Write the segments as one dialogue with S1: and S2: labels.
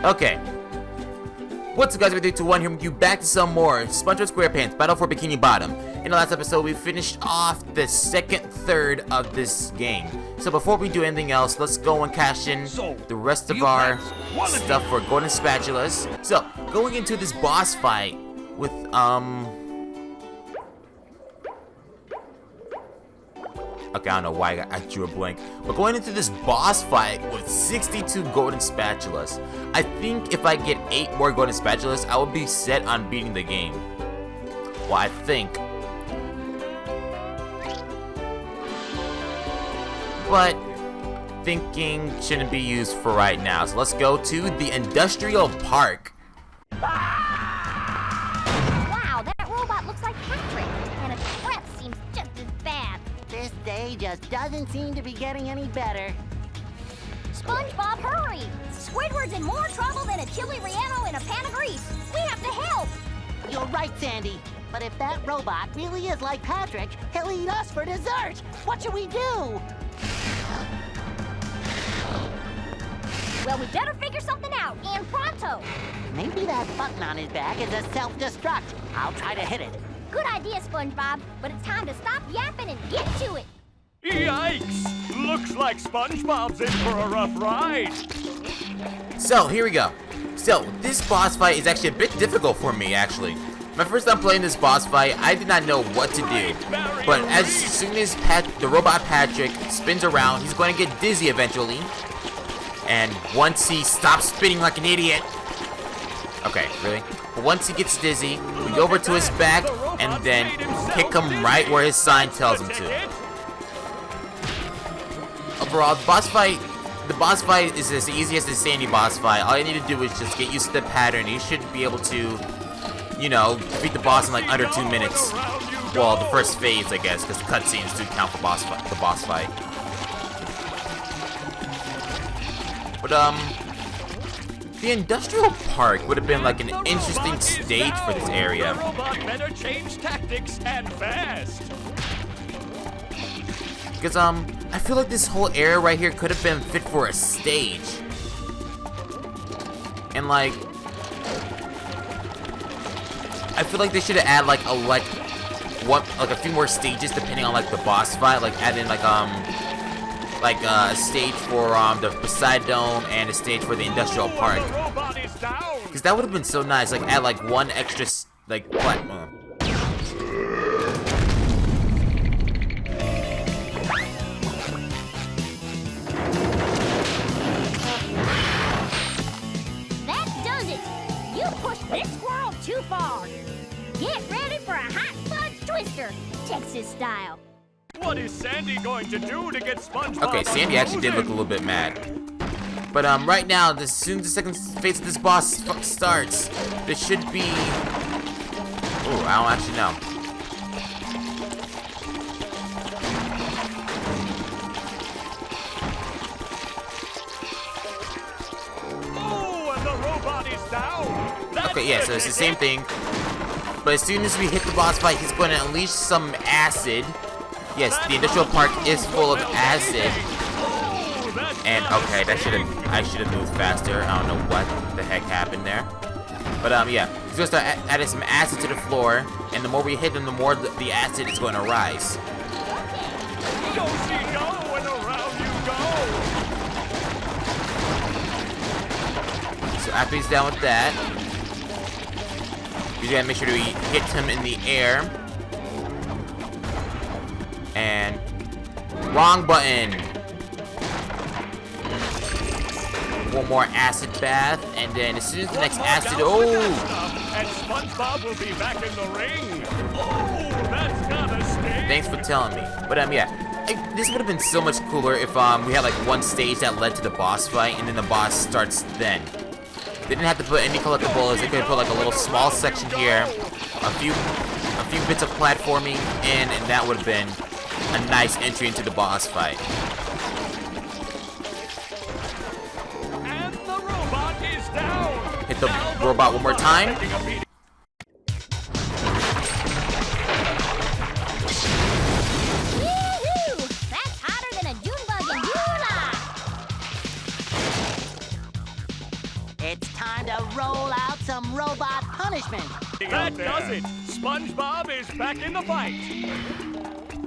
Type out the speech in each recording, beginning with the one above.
S1: Okay. What's up, guys? We're 321 here with you back to some more SpongeBob SquarePants Battle for Bikini Bottom. In the last episode, we finished off the second third of this game. So before we do anything else, let's go and cash in the rest of our stuff for golden spatulas. So, going into this boss fight with, okay, I don't know why I drew a blank. But going into this boss fight with 62 golden spatulas, I think if I get 8 more golden spatulas, I will be set on beating the game. Well, I think. But thinking shouldn't be used for right now. So let's go to the industrial park.
S2: Wow, that robot looks like Patrick, and its breath seems just as bad.
S3: This day just doesn't seem to be getting any better.
S2: SpongeBob, hurry! Squidward's in more trouble than a chili relleno in a pan of grease. We have to help!
S3: You're right, Sandy. But if that robot really is like Patrick, he'll eat us for dessert. What should we do?
S2: Well, we better figure something out, and pronto!
S3: Maybe that button on his back is a self-destruct. I'll try to hit it.
S2: Good idea, SpongeBob, but it's time to stop yapping and get to it!
S4: Yikes! Looks like SpongeBob's in for a rough ride.
S1: So, here we go. So, this boss fight is actually a bit difficult for me, actually. My first time playing this boss fight, I did not know what to do. But as soon as the robot Patrick spins around, he's going to get dizzy eventually. And once he stops spinning like an idiot... Okay, really? But once he gets dizzy, we go over to his back and then kick him right where his sign tells him to. Overall, the boss fight is as easy as the Sandy boss fight. All you need to do is just get used to the pattern. You should be able to, you know, beat the boss in like under 2 minutes. Well, the first phase, I guess, because the cutscenes do count for the boss fight. But the industrial park would have been like an interesting stage for this area.
S4: The robot better change tactics and fast.
S1: Because I feel like this whole area right here could have been fit for a stage. And like, I feel like they should have added like a few more stages depending on like the boss fight. Like add in like a stage for the Poseidon and a stage for the industrial park. Because that would have been so nice. Like add like one extra like platform.
S2: That does it! You pushed this squirrel too far! Get ready for a hot fudge twister, Texas style!
S4: What is Sandy going to do to get SpongeBob?
S1: Okay, Sandy actually did look a little bit mad. But right now, as soon as the second phase of this boss starts, there should be... Oh, I don't actually know.
S4: Oh, and the robot is down.
S1: Okay, yeah, so it's the same thing. But as soon as we hit the boss fight, he's going to unleash some acid. Yes, the industrial park is full of acid. And okay, I should have moved faster. I don't know what the heck happened there. But yeah, he's gonna start adding some acid to the floor, and the more we hit him, the more the acid is going to rise.
S4: Yoshi, go and around you go.
S1: So after he's done with that, we gotta make sure that we hit him in the air. And wrong button. One more acid bath, and then as soon as the next acid,
S4: And SpongeBob will be back in the ring. Oh, that's gotta stay.
S1: Thanks for telling me. But yeah, this would have been so much cooler if we had like one stage that led to the boss fight, and then the boss starts then. They didn't have to put any collectibles. They could have put like a little small section here, a few bits of platforming in, and that would have been a nice entry into the boss fight.
S4: And the robot is down.
S1: Hit the robot one more time.
S2: Woo-hoo! That's hotter than a June bug in July!
S3: It's time to roll out some robot punishment.
S4: That does it. SpongeBob is back in the fight.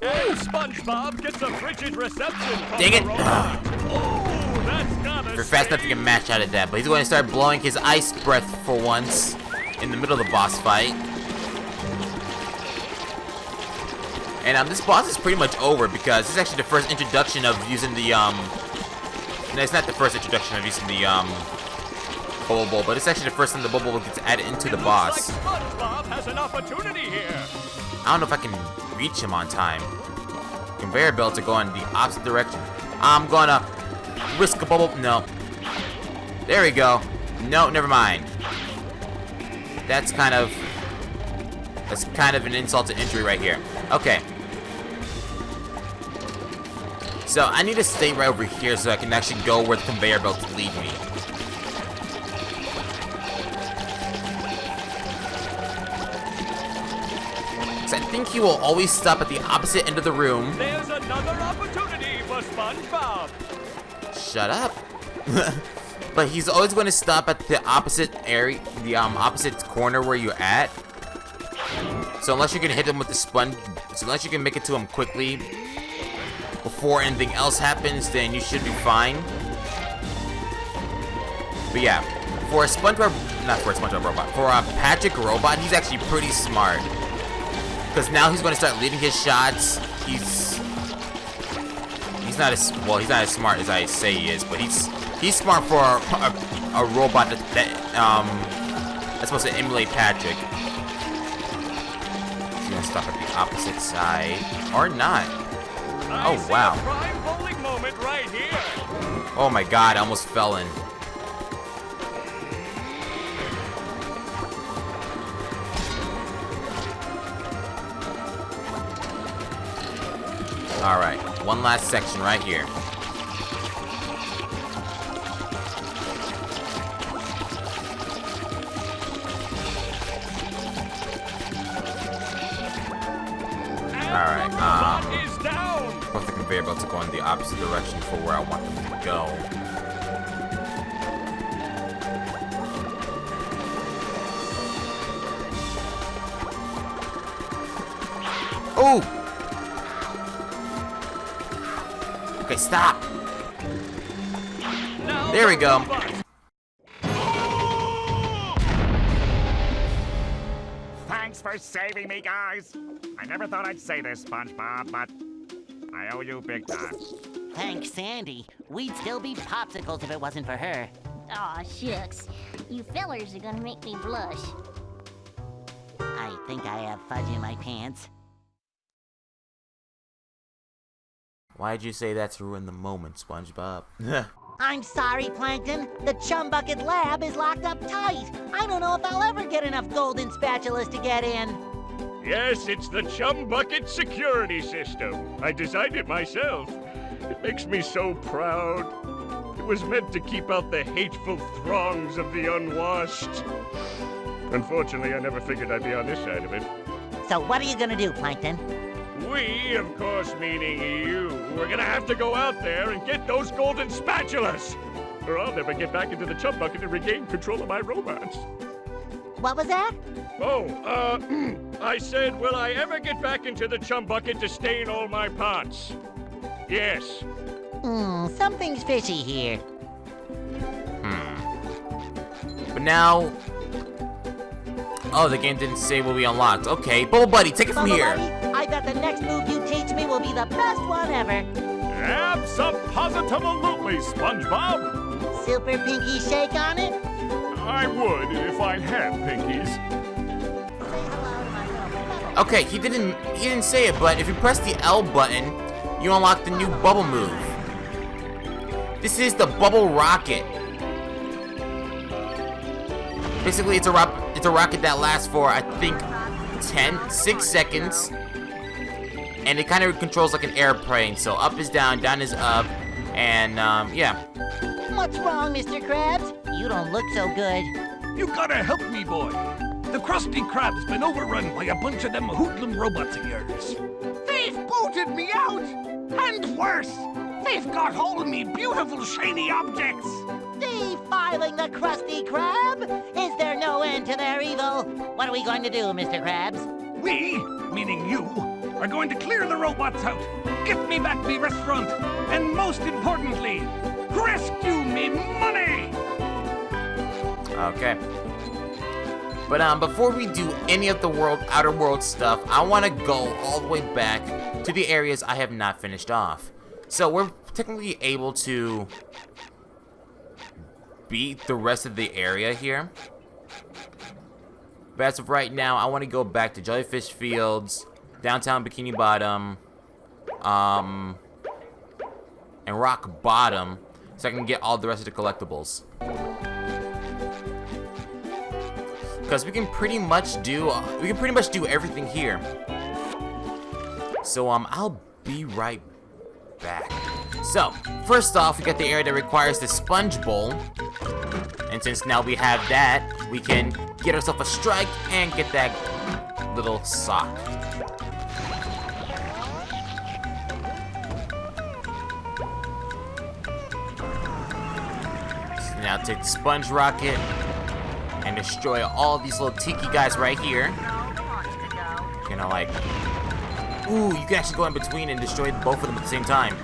S4: And SpongeBob gets a frigid reception from
S1: Dang it.
S4: the robot. Oh, that's gotta
S1: If you're fast enough, you can match out of that. But he's going to start blowing his ice breath for once in the middle of the boss fight. And this boss is pretty much over because this is actually the first introduction of using the No, it's not the first introduction of using the bubble bowl, but it's actually the first time the bubble bowl gets added into the boss.
S4: Looks like SpongeBob has an opportunity here.
S1: I don't know if I can reach him on time. Conveyor belt to go in the opposite direction. I'm gonna risk a bubble. No. There we go. No, never mind. That's kind of an insult to injury right here. Okay. So I need to stay right over here so I can actually go where the conveyor belts lead me. So I think he will always stop at the opposite end of the room.
S4: There's another opportunity for SpongeBob.
S1: Shut up. But he's always going to stop at the opposite area, the opposite corner where you're at. So unless you can hit him with the sponge, so unless you can make it to him quickly before anything else happens, then you should be fine. But yeah, for a SpongeBob, not for a SpongeBob robot, for a Patrick robot, he's actually pretty smart. Because now he's going to start leading his shots. He's not as not as smart as I say he is, but he's smart for a robot that's supposed to emulate Patrick. He's gonna stop at the opposite side, or not. Oh wow!
S4: Prime bowling moment right here.
S1: Oh my God! I almost fell in. All right, one last section right here. Alright,
S4: Is down.
S1: both the conveyor belts are going the opposite direction for where I want them to go. Oh! Okay, stop!
S4: Now
S1: There we go.
S5: Thanks for saving me, guys. I never thought I'd say this, SpongeBob, but I owe you big time.
S3: Thanks, Sandy. We'd still be popsicles if it wasn't for her.
S2: Aw, shucks. You fellers are gonna make me blush.
S3: I think I have fudge in my pants.
S1: Why'd you say that to ruin the moment, SpongeBob?
S3: I'm sorry, Plankton. The Chum Bucket lab is locked up tight. I don't know if I'll ever get enough golden spatulas to get in.
S4: Yes, it's the Chum Bucket security system. I designed it myself. It makes me so proud. It was meant to keep out the hateful throngs of the unwashed. Unfortunately, I never figured I'd be on this side of it.
S3: So what are you gonna do, Plankton?
S4: We, of course meaning you, we're gonna have to go out there and get those golden spatulas, or I'll never get back into the Chum Bucket and regain control of my robots.
S3: What was that?
S4: Oh, I said, will I ever get back into the Chum Bucket to stain all my pots? Yes.
S3: Something's fishy here.
S1: But now... Oh, the game didn't say what we unlocked. Okay, Bubble Buddy, take it from
S3: Bubble
S1: here.
S3: Buddy, I bet the next move you teach me will be the best one ever.
S4: Abso-positively, SpongeBob.
S3: Super pinky shake on it?
S4: I would if I had pinkies.
S1: Okay, he didn't say it, but if you press the L button, you unlock the new bubble move. This is the Bubble Rocket. Basically, it's a rocket that lasts for, I think, 6 seconds. And it kind of controls like an airplane. So up is down, down is up. And, yeah.
S3: What's wrong, Mr. Krabs? You don't look so good.
S6: You gotta help me, boy. The Krusty Krab's been overrun by a bunch of them hoodlum robots of yours. They've booted me out! And worse, they've got all of me beautiful shiny objects!
S3: They fired rivaling the Krusty Krab? Is there no end to their evil? What are we going to do, Mr. Krabs?
S6: We, meaning you, are going to clear the robots out, get me back me restaurant, and most importantly, rescue me money!
S1: Okay. But before we do any of the outer world stuff, I want to go all the way back to the areas I have not finished off. So we're technically able to beat the rest of the area here. But as of right now, I want to go back to Jellyfish Fields, downtown Bikini Bottom, and Rock Bottom, so I can get all the rest of the collectibles. Because we can pretty much do everything here. So I'll be right back. So first off, we got the area that requires the sponge bowl, and since now we have that, we can get ourselves a strike and get that little sock. So now take the sponge rocket and destroy all these little tiki guys right here. You know, like, ooh, you can actually go in between and destroy both of them at the same time.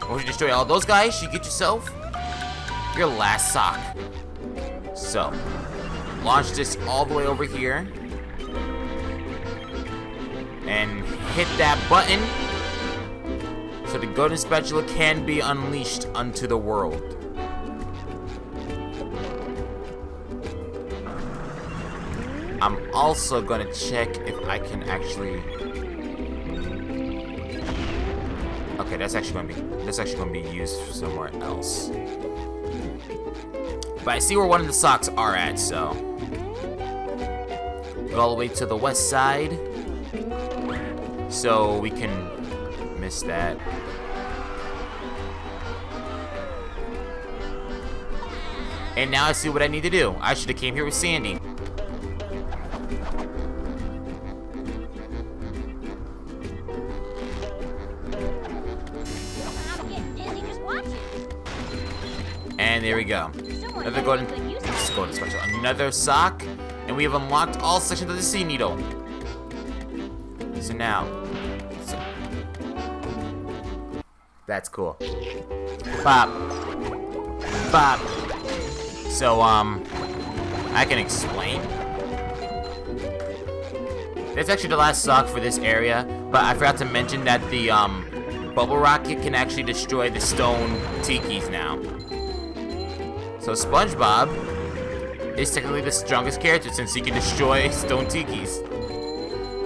S1: Once you destroy all those guys, you get yourself your last sock. So, launch this all the way over here. And hit that button so the golden spatula can be unleashed unto the world. I'm also gonna check if I can actually. Okay, that's actually gonna be used somewhere else. But I see where one of the socks are at, so go all the way to the west side, so we can miss that. And now I see what I need to do. I should have came here with Sandy. And there we go. Another golden special. Another sock. And we have unlocked all sections of the sea needle. So now. That's cool. Bop. Bop. So, I can explain. That's actually the last sock for this area. But I forgot to mention that the, bubble rocket can actually destroy the stone tikis now. So SpongeBob is technically the strongest character since he can destroy stone tikis.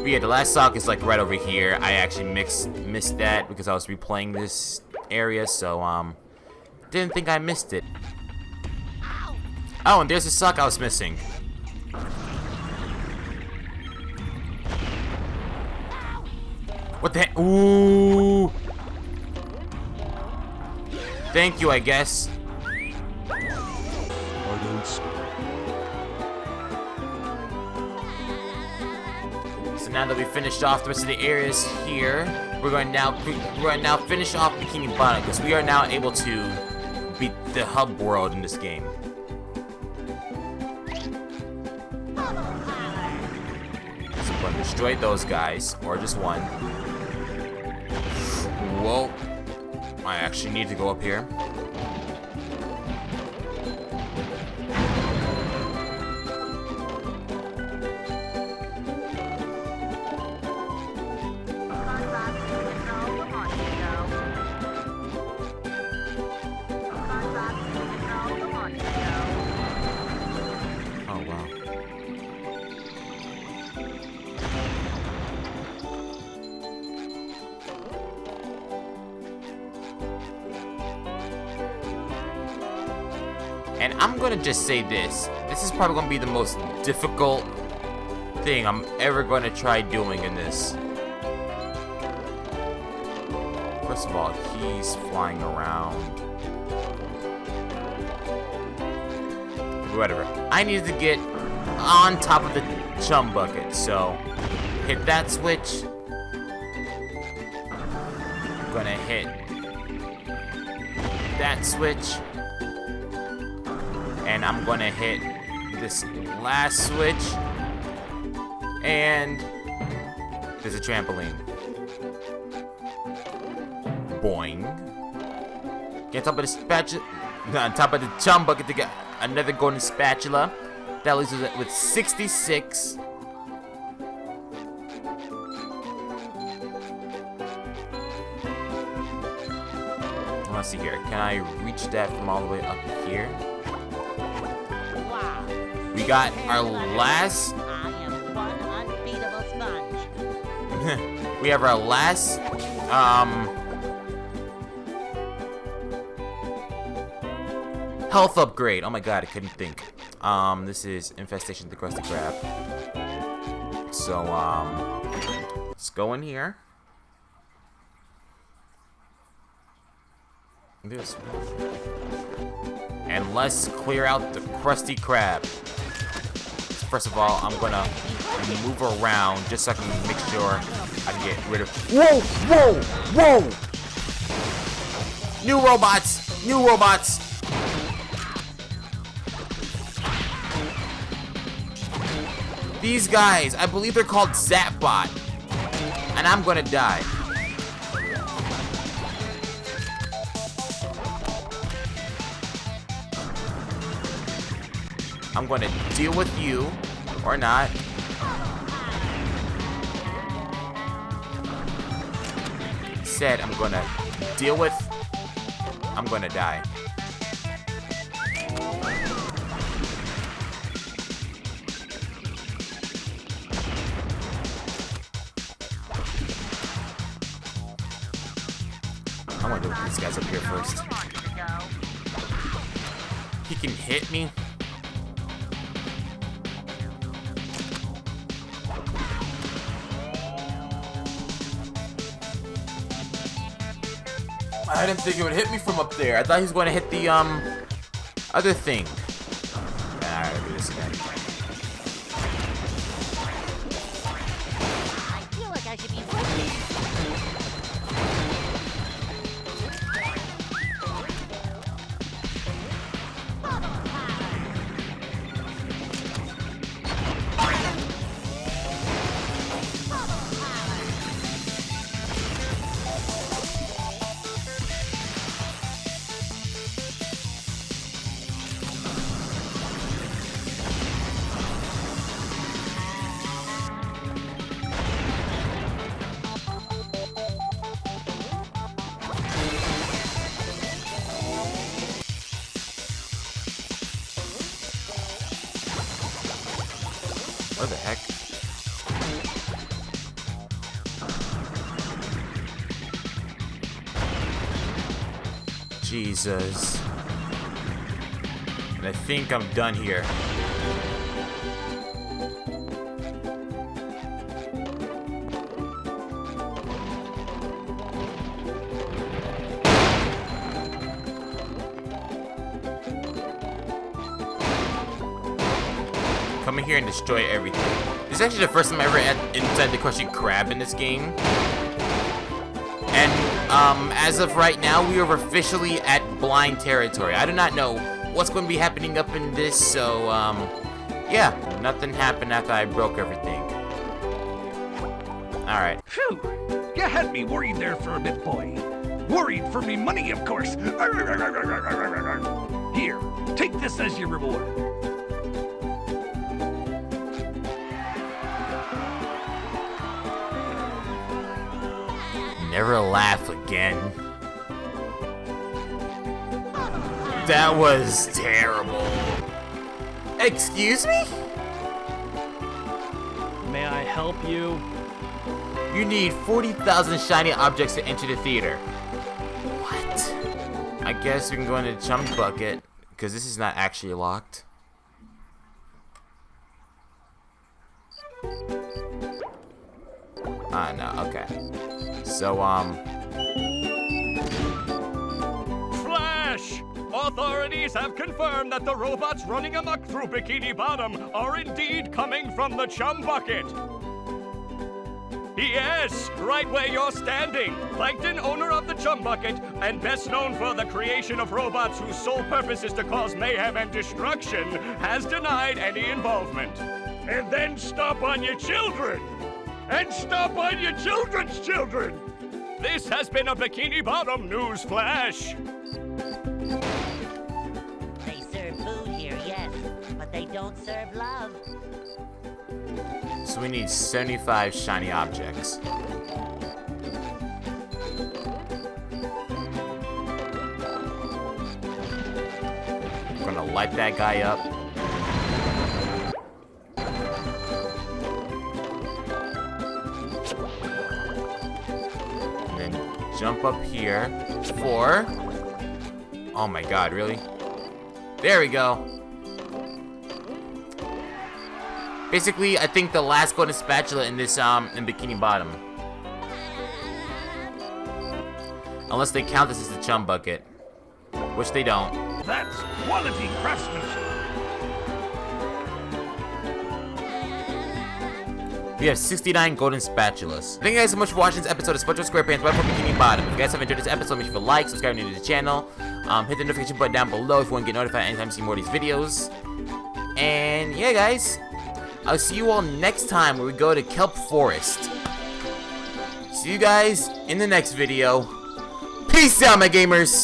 S1: But yeah, the last sock is like right over here. I actually missed that because I was replaying this area, so didn't think I missed it. Oh, and there's the sock I was missing. What the heck? Ooh. Thank you, I guess. So now that we finished off the rest of the areas here, we're going to now finish off Bikini Bottom because we are now able to beat the hub world in this game. So we're going to destroy those guys, or just one. Whoa! I actually need to go up here. And I'm gonna just say this. This is probably gonna be the most difficult thing I'm ever gonna try doing in this. First of all, he's flying around. Whatever. I needed to get on top of the chum bucket, so hit that switch. I'm gonna hit that that switch. And I'm gonna hit this last switch. And there's a trampoline. Boing. Get on top of the spatula. On top of the chum bucket to get another golden spatula. That leaves us with 66. Let's see here. Can I reach that from all the way up here?
S3: Wow.
S1: We got our last.
S3: I am one unbeatable sponge.
S1: We have our last. Health upgrade. Oh my god, I couldn't think. This is Infestation of the Krusty Krab. So, let's go in here. This one. And let's clear out the Krusty Krab. First of all, I'm gonna move around just so I can make sure I can get rid of. Whoa! Whoa! Whoa! New robots! New robots! These guys, I believe they're called Zapbot. And I'm gonna die. I'm gonna deal with you, or not. Said I'm gonna deal with. I'm gonna die. I wanna deal with these guys up here first. He can hit me. I didn't think it would hit me from up there. I thought he was going to hit the, other thing. Alright, I'll do this again.
S3: I feel like I should be winning.
S1: What the heck? Jesus. And I think I'm done here. Come in here and destroy everything. This is actually the first time I ever had inside the Krusty Krab in this game. And as of right now, we are officially at blind territory. I do not know what's going to be happening up in this, so yeah, nothing happened after I broke everything. All right.
S6: Phew! You had me worried there for a bit, boy. Worried for me money, of course. Here, take this as your reward.
S1: Never laugh again. That was terrible. Excuse me?
S7: May I help you?
S1: You need 40,000 shiny objects to enter the theater. What? I guess we can go into the chum bucket, because this is not actually locked. No, okay. So,
S4: Flash! Authorities have confirmed that the robots running amok through Bikini Bottom are indeed coming from the chum bucket. Yes, right where you're standing. Plankton, owner of the Chum Bucket, and best known for the creation of robots whose sole purpose is to cause mayhem and destruction, has denied any involvement. And then stomp on your children! And stomp on your children's children! This has been a Bikini Bottom News Flash.
S3: They serve food here, yes, but they don't serve love.
S1: So we need 75 shiny objects. I'm gonna light that guy up. And then jump up here for... Oh my god, really? There we go. Basically, I think the last golden spatula in this, in Bikini Bottom. Unless they count this as the Chum Bucket. Which they don't.
S6: That's quality craftsmanship.
S1: We have 69 golden spatulas. Thank you guys so much for watching this episode of SpongeBob SquarePants right from Bikini Bottom. If you guys have enjoyed this episode, make sure to like, subscribe to the channel. Hit the notification button down below if you want to get notified anytime you see more of these videos. And yeah, guys. I'll see you all next time where we go to Kelp Forest. See you guys in the next video. Peace out, my gamers!